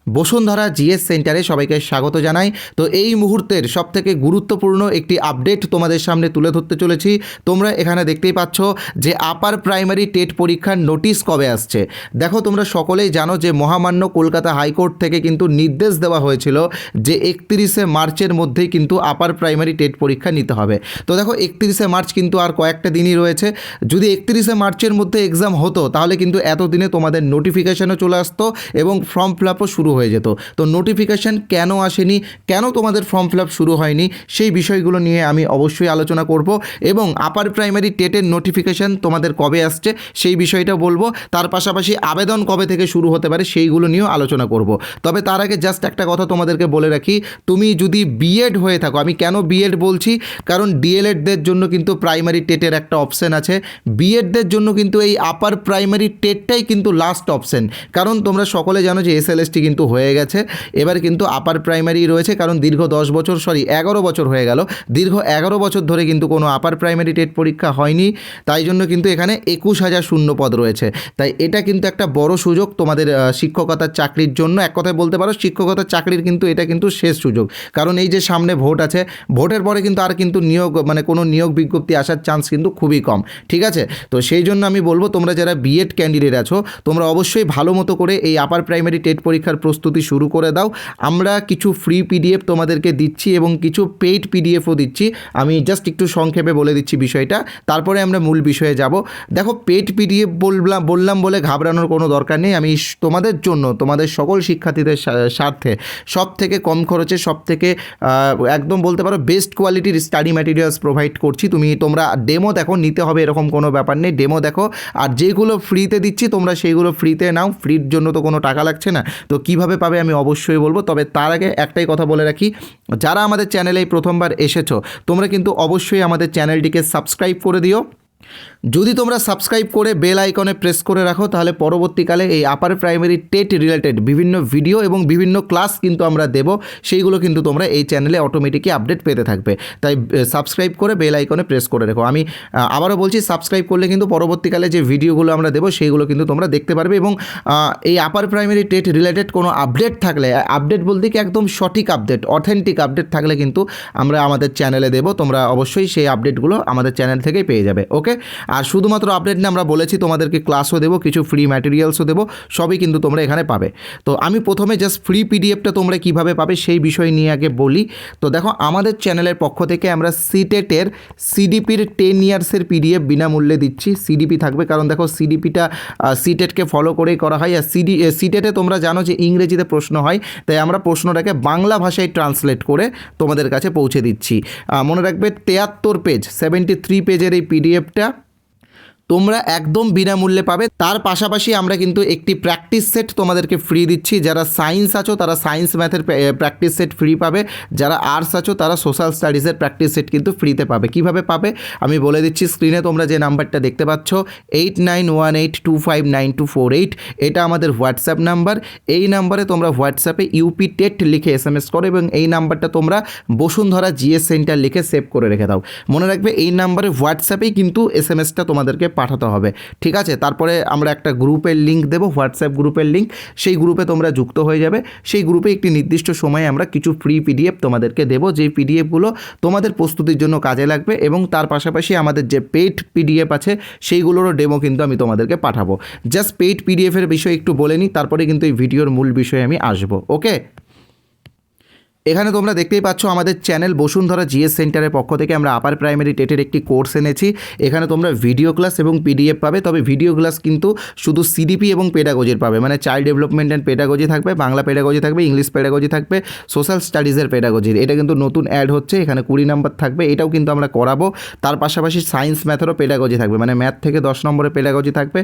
Bashundhara GS সেন্টারে সবাইকে স্বাগত জানাই। তো এই মুহূর্তের সবথেকে গুরুত্বপূর্ণ একটি আপডেট তোমাদের সামনে তুলে ধরতে চলেছি। তোমরা এখানে দেখতেই পাচ্ছ যে আপার প্রাইমারি টেট পরীক্ষার নোটিশ কবে আসছে। দেখো, তোমরা সকলেই জানো যে মহামান্য কলকাতা হাইকোর্ট থেকে কিন্তু নির্দেশ দেওয়া হয়েছিল যে 31শে মার্চের মধ্যেই কিন্তু আপার প্রাইমারি টেট পরীক্ষা নিতে হবে। তো দেখো, 31শে মার্চ কিন্তু আর কয়েকটা দিনই রয়েছে। যদি 31শে মার্চের মধ্যে এক্সাম হতো তাহলে কিন্তু এতদিনে তোমাদের নোটিফিকেশানও চলে আসতো এবং ফর্ম ফিল আপও শুরু হয়ে যেত। তো নোটিফিকেশান কেন আসেনি, কেন তোমাদের ফর্ম ফিল আপ শুরু হয়নি, সেই বিষয়গুলো নিয়ে আমি অবশ্যই আলোচনা করব এবং আপার প্রাইমারি টেটের নোটিফিকেশান তোমাদের কবে আসছে সেই বিষয়টা বলবো। তার পাশাপাশি আবেদন কবে থেকে শুরু হতে পারে সেইগুলো নিয়েও আলোচনা করব। তবে তার আগে জাস্ট একটা কথা তোমাদেরকে বলে রাখি, তুমি যদি বিএড হয়ে থাকো, আমি কেন বিএড বলছি, কারণ ডিএলএডদের জন্য কিন্তু প্রাইমারি টেটের একটা অপশান আছে, বিএডদের জন্য কিন্তু এই আপার প্রাইমারি টেটটাই কিন্তু লাস্ট অপশান। কারণ তোমরা সকলে জানো যে এসএলএসটি কিন্তু হয়ে গেছে, এবার কিন্তু আপার প্রাইমারি রয়েছে। কারণ দীর্ঘ 11 বছর হয়ে গেল, দীর্ঘ 11 বছর ধরে কিন্তু কোনো আপার প্রাইমারি টেট পরীক্ষা হয়নি, তাই জন্য কিন্তু এখানে 21,000 শূন্য পদ রয়েছে। তাই এটা কিন্তু একটা বড় সুযোগ তোমাদের শিক্ষকতার চাকরির জন্য। এক কথায় বলতে পারো শিক্ষকতার চাকরির কিন্তু এটা কিন্তু শেষ সুযোগ। কারণ এই যে সামনে ভোট আছে, ভোটের পরে কিন্তু আর কিন্তু কোনো নিয়োগ বিজ্ঞপ্তি আসার চান্স কিন্তু খুবই কম। ঠিক আছে, তো সেই জন্য আমি বলবো তোমরা যারা বিএড ক্যান্ডিডেট আছো তোমরা অবশ্যই ভালো মতো করে এই আপার প্রাইমারি টেট পরীক্ষার প্রস্তুতি শুরু করে দাও। আমরা কিছু ফ্রি পিডিএফ তোমাদেরকে দিচ্ছি এবং কিছু পেইড পিডিএফও দিচ্ছি। আমি জাস্ট একটু সংক্ষেপে বলে দিচ্ছি বিষয়টা, তারপরে আমরা মূল বিষয়ে যাব। দেখো, পেইড পিডিএফ বললাম বলে ঘাবড়ানোর কোনো দরকার নেই। আমি তোমাদের জন্য, তোমাদের সকল শিক্ষার্থীদের স্বার্থে সব থেকে কম খরচে, সব থেকে একদম বলতে পারো বেস্ট কোয়ালিটির স্টাডি ম্যাটেরিয়ালস প্রোভাইড করছি। তোমরা ডেমো দেখো, নিতে হবে এরকম কোনো ব্যাপার নেই, ডেমো দেখো। আর যেগুলো ফ্রিতে দিচ্ছি তোমরা সেইগুলো ফ্রিতে নাও, ফ্রির জন্য তো কোনো টাকা লাগছে না। তো কিভাবে পাবে আমি অবশ্যই বলবো। তবে তার আগে একটাই কথা বলে রাখি, যারা আমাদের চ্যানেলে প্রথমবার এসেছো তোমরা কিন্তু অবশ্যই আমাদের চ্যানেলটিকে সাবস্ক্রাইব করে দিও। যদি তোমরা সাবস্ক্রাইব করে বেল আইকনে প্রেস করে রাখো তাহলে পরবর্তীকালে এই আপার প্রাইমারি টেট রিলেটেড বিভিন্ন ভিডিও এবং বিভিন্ন ক্লাস কিন্তু আমরা দেব, সেইগুলো কিন্তু তোমরা এই চ্যানেলে অটোমেটিকই আপডেট পেতে থাকবে। তাই সাবস্ক্রাইব করে বেল আইকনে প্রেস করে রাখো। আমি আবারও বলছি, সাবস্ক্রাইব করলে কিন্তু পরবর্তীকালে যে ভিডিওগুলো আমরা দেবো সেইগুলো কিন্তু তোমরা দেখতে পারবে। এবং এই আপার প্রাইমারি টেট রিলেটেড কোনো আপডেট থাকলে, আপডেট বলতে কি একদম সঠিক আপডেট, অথেন্টিক আপডেট থাকলে কিন্তু আমরা আমাদের চ্যানেলে দেবো। তোমরা অবশ্যই সেই আপডেটগুলো আমাদের চ্যানেল থেকেই পেয়ে যাবে। ওকে, আর শুধুমাত্র আপডেট না, আমরা বলেছি তোমাদেরকে ক্লাসও দেবো, কিছু ফ্রি ম্যাটেরিয়ালসও দেবো, সবই কিন্তু তোমরা এখানে পাবে। তো আমি প্রথমে জাস্ট ফ্রি পিডিএফটা তোমরা কিভাবে পাবে সেই বিষয় নিয়ে আগে বলি। তো দেখো, আমাদের চ্যানেলের পক্ষ থেকে আমরা সিটেটের সিডিপির 10 ইয়ার্সের পিডিএফ বিনামূল্যে দিচ্ছি। সিডিপি থাকবে, কারণ দেখো সিডিপিটা সিটেটকে ফলো করেই করা হয়। আর সিটেটে তোমরা জানো যে ইংরেজিতে প্রশ্ন হয়, তাই আমরা প্রশ্নটাকে বাংলা ভাষায় ট্রান্সলেট করে তোমাদের কাছে পৌঁছে দিচ্ছি। মনে রাখবে 73 পেজ, 73 পেজের এই পিডিএফটা তোমরা একদম বিনামূল্যে পাবে। তার পাশাপাশি আমরা কিন্তু একটি প্র্যাকটিস সেট তোমাদেরকে ফ্রি দিচ্ছি। যারা সায়েন্স আছো তারা সায়েন্স ম্যাথের প্র্যাকটিস সেট ফ্রি পাবে, যারা আর্টস আছো তারা সোশ্যাল স্টাডিজের প্র্যাকটিস সেট কিন্তু ফ্রিতে পাবে। কিভাবে পাবে আমি বলে দিচ্ছি, স্ক্রিনে তোমরা যে নাম্বারটা দেখতে পাচ্ছ 8918259248, এটা আমাদের হোয়াটসঅ্যাপ নাম্বার। এই নাম্বারে তোমরা হোয়াটসঅ্যাপে ইউপি টেট লিখে SMS করো এবং এই নাম্বারটা তোমরা বসুন্ধরা জিএস সেন্টার লিখে সেভ করে রেখে দাও। মনে রাখবে এই নাম্বারে হোয়াটসঅ্যাপেই কিন্তু SMSটা তোমাদেরকে পাঠাতে হবে। ঠিক আছে, তারপরে আমরা একটা গ্রুপের লিঙ্ক দেবো, হোয়াটসঅ্যাপ গ্রুপের লিঙ্ক, সেই গ্রুপে তোমরা যুক্ত হয়ে যাবে। সেই গ্রুপে একটি নির্দিষ্ট সময়ে আমরা কিছু ফ্রি পিডিএফ তোমাদেরকে দেবো, যেই পিডিএফগুলো তোমাদের প্রস্তুতির জন্য কাজে লাগবে। এবং তার পাশাপাশি আমাদের যে পেইড পিডিএফ আছে সেইগুলোরও ডেমো কিন্তু আমি তোমাদেরকে পাঠাবো। জাস্ট পেইড পিডিএফের বিষয়ে একটু বলে নিই, তারপরে কিন্তু এই ভিডিওর মূল বিষয়ে আমি আসবো। ওকে, এখানে তোমরা দেখতেই পাচ্ছ আমাদের চ্যানেল বসুন্ধরা জিএস সেন্টারের পক্ষ থেকে আমরা আপার প্রাইমারি টেটের একটি কোর্স এনেছি। এখানে তোমরা ভিডিও ক্লাস এবং পিডিএফ পাবে। তবে ভিডিও ক্লাস কিন্তু শুধু সিডিপি এবং পেডাগজির পাবে, মানে চাইল্ড ডেভেলপমেন্ট অ্যান্ড পেডাগজি থাকবে, বাংলা পেডাগজি থাকবে, ইংলিশ পেডাগজি থাকবে, সোশ্যাল স্টাডিজের পেডাগজির, এটা কিন্তু নতুন অ্যাড হচ্ছে, এখানে 20 নম্বর থাকবে, এটাও কিন্তু আমরা করাবো। তার পাশাপাশি সায়েন্স ম্যাথেরও পেডাগজি থাকবে, মানে ম্যাথ থেকে 10 নম্বরের পেডাগজি থাকবে।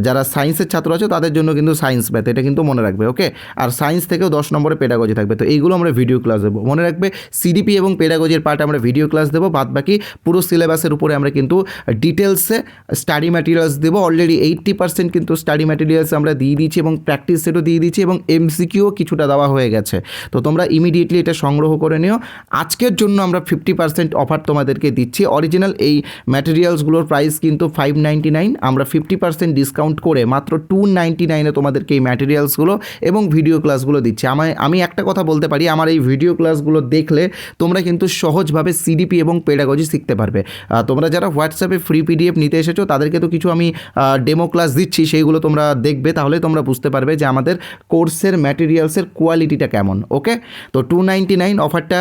যারা সায়েন্সের ছাত্র আছে তাদের জন্য কিন্তু সায়েন্স ম্যাথ, এটা কিন্তু মনে রাখবে। ওকে, আর সায়েন্স থেকেও 10 নম্বরের পেডাগজি থাকবে। তো এইগুলো আমরা ভিডিও ক্লাস দেবো। মনে রাখবে সিডিপি এবং পেডাগজির পার্ট আমরা ভিডিও ক্লাস দেবো, বাদ বাকি পুরো সিলেবাসের উপরে আমরা কিন্তু ডিটেলসে স্টাডি ম্যাটেরিয়ালস দেবো। অলরেডি 80% কিন্তু স্টাডি ম্যাটেরিয়ালস আমরা দিয়ে দিয়েছি এবং প্র্যাকটিস সেটও দিয়ে দিয়েছি এবং এমসিকিউও কিছুটা দেওয়া হয়ে গেছে। তো তোমরা ইমিডিয়েটলি এটা সংগ্রহ করে নিও। আজকের জন্য আমরা 50% অফার তোমাদেরকে দিচ্ছি। অরিজিনাল এই ম্যাটেরিয়ালসগুলোর প্রাইস কিন্তু 599, আমরা 50% ডিসকাউন্ট করে মাত্র 299-এ তোমাদেরকে এই ম্যাটেরিয়ালসগুলো এবং ভিডিও ক্লাসগুলো দিচ্ছি। আমি একটা কথা বলতে পারি, আমার এই ভিডিও ক্লাসগুলো দেখলে তোমরা কিন্তু সহজভাবে সিডিপি এবং পেডাগজি শিখতে পারবে। তোমরা যারা হোয়াটসঅ্যাপে ফ্রি পিডিএফ নিতে এসেছো তাদেরকে তো কিছু আমি ডেমো ক্লাস দিচ্ছি, সেইগুলো তোমরা দেখবে, তাহলে তোমরা বুঝতে পারবে যে আমাদের কোর্সের ম্যাটেরিয়ালসের কোয়ালিটিটা কেমন। ওকে, তো 299 অফারটা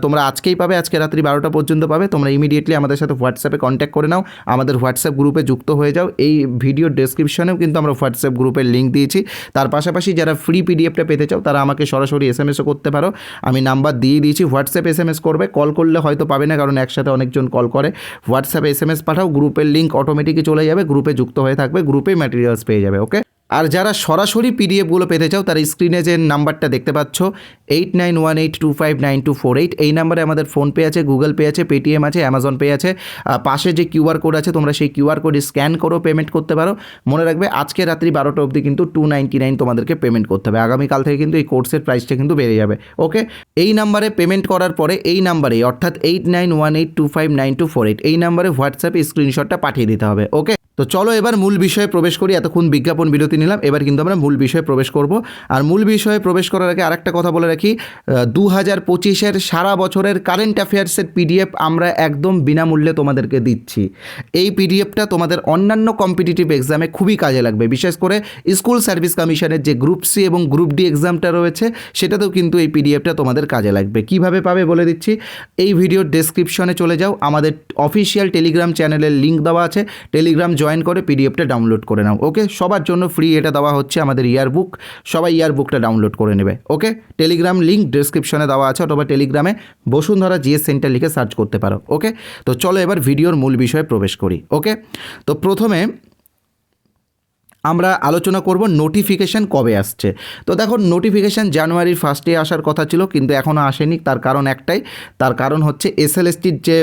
তোমরা আজকেই পাবে, আজকে রাত্রি 12টা পর্যন্ত পাবে। তোমরা ইমিডিয়েটলি আমাদের সাথে হোয়াটসঅ্যাপে কন্ট্যাক্ট করে নাও, আমাদের হোয়াটসঅ্যাপ গ্রুপে যুক্ত হয়ে যাও। এই ভিডিও ডেসক্রিপশনেও কিন্তু আমরা হোয়াটসঅ্যাপ গ্রুপের লিঙ্ক দিয়েছি। তার পাশাপাশি যারা ফ্রি পিডিএফটা পেতে চাও তারা আমাকে সরাসরি এসএমএসও করতে পারো, আমি নাম্বার দিয়ে দিয়েছি। হোয়াটসঅ্যাপ এসএমএস করবে, কল করলে হয়তো পাবে না, কারণ একসাথে অনেকজন কল করে। হোয়াটসঅ্যাপে এসএমএস পাঠাও, গ্রুপের লিঙ্ক অটোমেটিকই চলে যাবে, গ্রুপে যুক্ত হয়ে থাকবে, গ্রুপে ম্যাটেরিয়ালস পেয়ে যাবে। ওকে, আর যারা সরাসরি পিডিএফগুলো পেতে চাও তারা স্ক্রিনে যে নাম্বারটা দেখতে পাচ্ছ 8918259248, এই নাম্বারে আমাদের ফোনপে আছে, গুগল পে আছে, পেটিএম আছে, অ্যামাজন পে আছে। পাশে যে কিউআর কোড আছে তোমরা সেই কিউআর কোড স্ক্যান করো, পেমেন্ট করতে পারো। মনে রাখবে আজকে রাত্রি 12টা অবধি কিন্তু 299 তোমাদেরকে পেমেন্ট করতে হবে। আগামীকাল থেকে কিন্তু এই কোর্সের প্রাইসটা কিন্তু বেড়ে যাবে। ওকে, এই নাম্বারে পেমেন্ট করার পরে এই নাম্বারে অর্থাৎ 8918259248 এই নাম্বারে হোয়াটসঅ্যাপে স্ক্রিনশটটা পাঠিয়ে দিতে হবে। ওকে, তো চলো এবার মূল বিষয়ে প্রবেশ করি। এতক্ষণ বিজ্ঞাপন বিরতি নিলাম, এবার কিন্তু আমরা মূল বিষয়ে প্রবেশ করব। আর মূল বিষয়ে প্রবেশ করার আগে আরেকটা কথা বলে রাখি, 2025-এর সারা বছরের কারেন্ট অ্যাফেয়ার্সের পিডিএফ আমরা একদম বিনামূল্যে তোমাদেরকে দিচ্ছি। এই পিডিএফটা তোমাদের অন্যান্য কম্পিটিটিভ এক্সামে খুবই কাজে লাগবে, বিশেষ করে স্কুল সার্ভিস কমিশনের যে গ্রুপ সি এবং গ্রুপ ডি এক্সামটা রয়েছে সেটাতেও কিন্তু এই পিডিএফটা তোমাদের কাজে লাগবে। কিভাবে পাবে বলে দিচ্ছি, এই ভিডিওর ডেসক্রিপশনে চলে যাও, আমাদের অফিসিয়াল টেলিগ্রাম চ্যানেলের লিঙ্ক দেওয়া আছে, টেলিগ্রাম জয়েন করে পিডিএফটা ডাউনলোড করে নাও। ওকে, সবার জন্য ফ্রি এটা দেওয়া হচ্ছে আমাদের ইয়ারবুক, সবাই ইয়ারবুকটা ডাউনলোড করে নেবে। ওকে, টেলিগ্রাম লিঙ্ক ডেসক্রিপশনে দেওয়া আছে, অথবা টেলিগ্রামে বসুন্ধরা জিএস সেন্টার লিখে সার্চ করতে পারো। ওকে, তো চলো এবার ভিডিওর মূল বিষয়ে প্রবেশ করি। ওকে, তো প্রথমে আমরা আলোচনা করব নোটিফিকেশান কবে আসছে। তো দেখো, নোটিফিকেশান জানুয়ারির ফার্স্টে আসার কথা ছিল, কিন্তু এখনও আসেনি। তার কারণ একটাই, তার কারণ হচ্ছে এসএলএসটির যে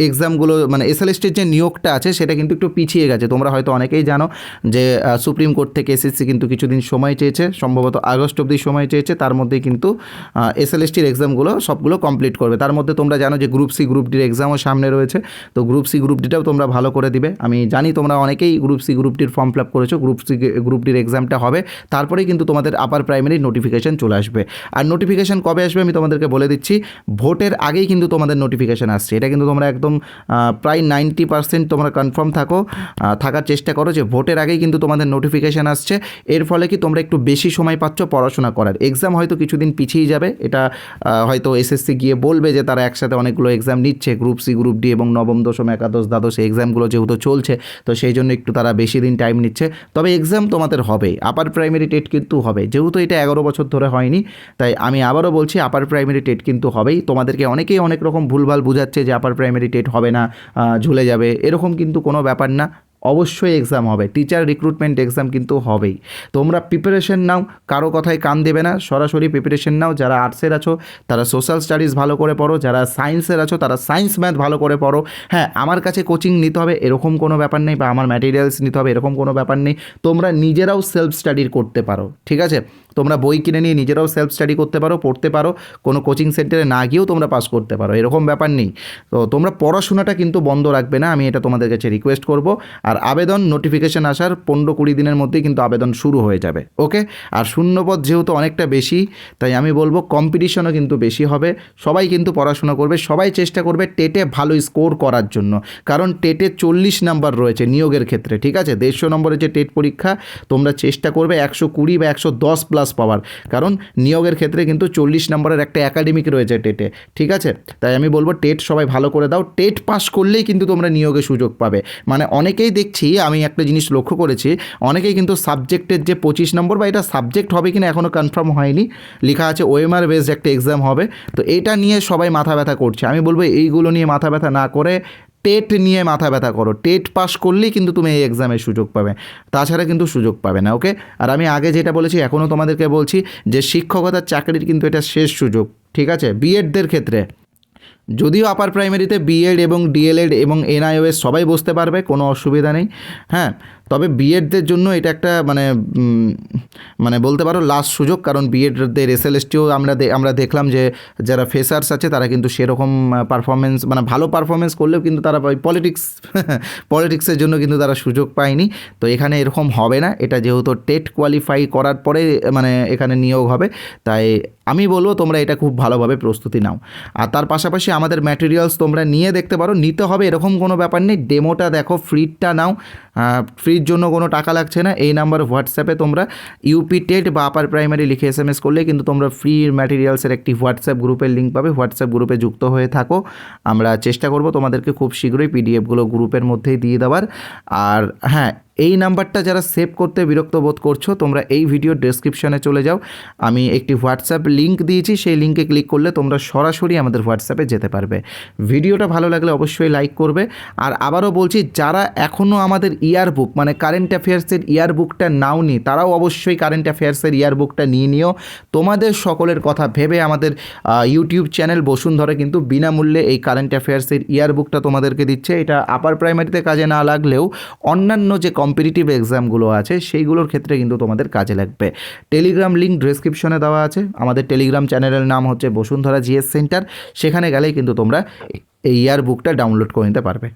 এক্সামগুলো, মানে এসএলএসটির যে নিয়োগটা আছে সেটা কিন্তু একটু পিছিয়ে গেছে। তোমরা হয়তো অনেকেই জানো যে সুপ্রিম কোর্ট থেকে এসএসসি কিন্তু কিছুদিন সময় চেয়েছে, সম্ভবত আগস্ট অবধি সময় চেয়েছে। তার মধ্যেই কিন্তু এসএলএসটির এক্সামগুলো সবগুলো কমপ্লিট করবে। তার মধ্যে তোমরা জানো যে গ্রুপ সি গ্রুপ ডির এক্সামও সামনে রয়েছে, তো গ্রুপ সি গ্রুপ ডিটাও তোমরা ভালো করে দিবে। আমি জানি তোমরা অনেকেই গ্রুপ সি গ্রুপ ডির ফর্ম ফিল আপ করেছো, গ্রুপ ডির এক্সামটা হবে, তারপরেই কিন্তু তোমাদের আপার প্রাইমারি নোটিফিকেশান চলে আসবে। আর নোটিফিকেশান কবে আসবে আমি তোমাদেরকে বলে দিচ্ছি, ভোটের আগেই কিন্তু তোমাদের নোটিফিকেশান আসছে। এটা কিন্তু তোমরা একদম প্রায় 90% তোমরা কনফার্ম থাকার চেষ্টা করো যে ভোটের আগেই কিন্তু তোমাদের নোটিফিকেশান আসছে। এর ফলে কি তোমরা একটু বেশি সময় পাচ্ছ পড়াশোনা করার। এক্সাম হয়তো কিছুদিন পিছিয়ে যাবে, এটা হয়তো এসএসসি গিয়ে বলবে যে তারা একসাথে অনেকগুলো এক্সাম নিচ্ছে, গ্রুপ সি গ্রুপ ডি এবং নবম দশম একাদশ দ্বাদশ এই এক্সামগুলো যেহেতু চলছে, তো সেই জন্য একটু তারা বেশি দিন টাইম নিচ্ছে। তবে এক্সাম তোমাদের হবে, আপার প্রাইমারি টেট কিন্তু হবে। যেহেতু এটা 11 বছর ধরে হয়নি, তাই আমি আবারও বলছি আপার প্রাইমারি টেট কিন্তু হবেই। তোমাদেরকে অনেকেই অনেক রকম ভুলভাল বুঝাচ্ছে যে আপার প্রাইমারি টেট হবে না, ঝুলে যাবে, এরকম কিন্তু কোনো ব্যাপার না। অবশ্যই এক্সাম হবে, টিচার রিক্রুটমেন্ট এক্সাম কিন্তু হবেই। তোমরা প্রিপারেশন নাও, কারো কথায় কান দেবে না, সরাসরি প্রিপারেশন নাও। যারা আর্টসের আছো তারা সোশ্যাল স্টাডিজ ভালো করে পড়ো, যারা সায়েন্সের আছো তারা সায়েন্স ম্যাথ ভালো করে পড়ো। হ্যাঁ, আমার কাছে কোচিং নিতে হবে এরকম কোনো ব্যাপার নেই, বা আমার ম্যাটেরিয়ালস নিতে হবে এরকম কোনো ব্যাপার নেই। তোমরা নিজেরাও সেলফ স্টাডি করতে পারো, ঠিক আছে? তোমরা বই কিনে নিয়ে নিজেরাও সেলফ স্টাডি করতে পারো, পড়তে পারো, কোনো কোচিং সেন্টারে না গিয়েও তোমরা পাস করতে পারো, এরকম ব্যাপার নেই। তো তোমরা পড়াশোনাটা কিন্তু বন্ধ রাখবে না, আমি এটা তোমাদের কাছে রিকোয়েস্ট করব। আর আবেদন নোটিফিকেশান আসার 15-20 দিনের মধ্যেই কিন্তু আবেদন শুরু হয়ে যাবে। ওকে, আর শূন্যপদ যেহেতু অনেকটা বেশি, তাই আমি বলবো কম্পিটিশনও কিন্তু বেশি হবে। সবাই কিন্তু পড়াশোনা করবে, সবাই চেষ্টা করবে টেটে ভালো স্কোর করার জন্য, কারণ টেটে 40 নাম্বার রয়েছে নিয়োগের ক্ষেত্রে, ঠিক আছে? 150 নম্বরের যে টেট পরীক্ষা, তোমরা চেষ্টা করবে 120 বা 110 প্লাস পাওয়ার, কারণ নিয়োগের ক্ষেত্রে কিন্তু 40 নম্বরের একটা একাডেমিক রয়েছে টেটে, ঠিক আছে? তাই আমি বলবো টেট সবাই ভালো করে দাও, টেট পাস করলেই কিন্তু তোমরা নিয়োগে সুযোগ পাবে। মানে অনেকেই দেখছি, আমি একটা জিনিস লক্ষ্য করেছি, অনেকেই কিন্তু সাবজেক্টের যে 25 নম্বর, বা এটা সাবজেক্ট হবে কিনা এখনও কনফার্ম হয়নি, লেখা আছে ওএমআর বেসড একটা এক্সাম হবে, তো এটা নিয়ে সবাই মাথা ব্যথা করছে। আমি বলবো এইগুলো নিয়ে মাথা ব্যথা না করে টেট নিয়ে মাথা ব্যথা করো। টেট পাস করলেই কিন্তু তুমি এই এক্সামের সুযোগ পাবে, তাছাড়া কিন্তু সুযোগ পাবে না। ওকে, আর আমি আগে যেটা বলেছি এখনও তোমাদেরকে বলছি যে শিক্ষকতার চাকরির কিন্তু এটা শেষ সুযোগ, ঠিক আছে, বিএডদের ক্ষেত্রে যদিও আপার প্রাইমারিতে বিএড এবং ডিএলএড এবং এনআইওএস সবাই বসতে পারবে, কোনো অসুবিধা নেই। হ্যাঁ, তবে বিএডদের জন্য এটা একটা মানে বলতে পারো লাস্ট সুযোগ, কারণ বিএডদের এসএলএসটিও আমরা দেখলাম যে যারা ফ্রেশার্স আছে তারা কিন্তু সেরকম পারফরমেন্স মানে ভালো পারফরমেন্স করলেও কিন্তু তারা ওই পলিটিক্সের জন্য কিন্তু তারা সুযোগ পায়নি। তো এখানে এরকম হবে না, এটা যেহেতু টেট কোয়ালিফাই করার পরে মানে এখানে নিয়োগ হবে, তাই আমি বলবো তোমরা এটা খুব ভালোভাবে প্রস্তুতি নাও। আর তার পাশাপাশি আমাদের ম্যাটেরিয়ালস তোমরা নিয়ে দেখতে পারো, নিতে হবে এরকম কোনো ব্যাপার নেই, ডেমোটা দেখো, ফ্রিটা নাও, ফ্রির জন্য কোনো টাকা লাগছে না। এই নাম্বার হোয়াটসঅ্যাপে তোমরা ইউপি টেট বা আপার প্রাইমারি লিখে SMS করলে কিন্তু তোমরা ফ্রি ম্যাটেরিয়ালসের একটি হোয়াটসঅ্যাপ গ্রুপের লিঙ্ক পাবে, হোয়াটসঅ্যাপ গ্রুপে যুক্ত হয়ে থাকো। আমরা চেষ্টা করব তোমাদেরকে খুব শীঘ্রই পিডিএফগুলো গ্রুপের মধ্যেই দিয়ে দেওয়ার। আর হ্যাঁ, এই নাম্বারটা যারা সেভ করতে বিরক্ত বোধ করছো, তোমরা এই ভিডিওর ডেসক্রিপশনে চলে যাও, আমি একটি হোয়াটসঅ্যাপ লিঙ্ক দিয়েছি, সেই লিঙ্কে ক্লিক করলে তোমরা সরাসরি আমাদের হোয়াটসঅ্যাপে যেতে পারবে। ভিডিওটা ভালো লাগলে অবশ্যই লাইক করবে। আর আবারও বলছি, যারা এখনও আমাদের ইয়ারবুক মানে কারেন্ট অ্যাফেয়ার্সের ইয়ারবুকটা নাওনি, তারাও অবশ্যই কারেন্ট অ্যাফেয়ার্সের ইয়ারবুকটা নিয়ে নিও। তোমাদের সকলের কথা ভেবে আমাদের ইউটিউব চ্যানেল বসুন্ধরা কিন্তু বিনামূল্যে এই কারেন্ট অ্যাফেয়ার্সের ইয়ারবুকটা তোমাদেরকে দিচ্ছে। এটা আপার প্রাইমারিতে কাজে না লাগলেও অন্যান্য যে কম্পিটিটিভ এক্সামগুলো আছে সেইগুলোর ক্ষেত্রে কিন্তু তোমাদের কাজে লাগবে। টেলিগ্রাম লিঙ্ক ডেসক্রিপশনে দেওয়া আছে, আমাদের টেলিগ্রাম চ্যানেলের নাম হচ্ছে বসুন্ধরা জিএস সেন্টার, সেখানে গেলেই কিন্তু তোমরা এই ইয়ারবুকটা ডাউনলোড করে নিতে পারবে।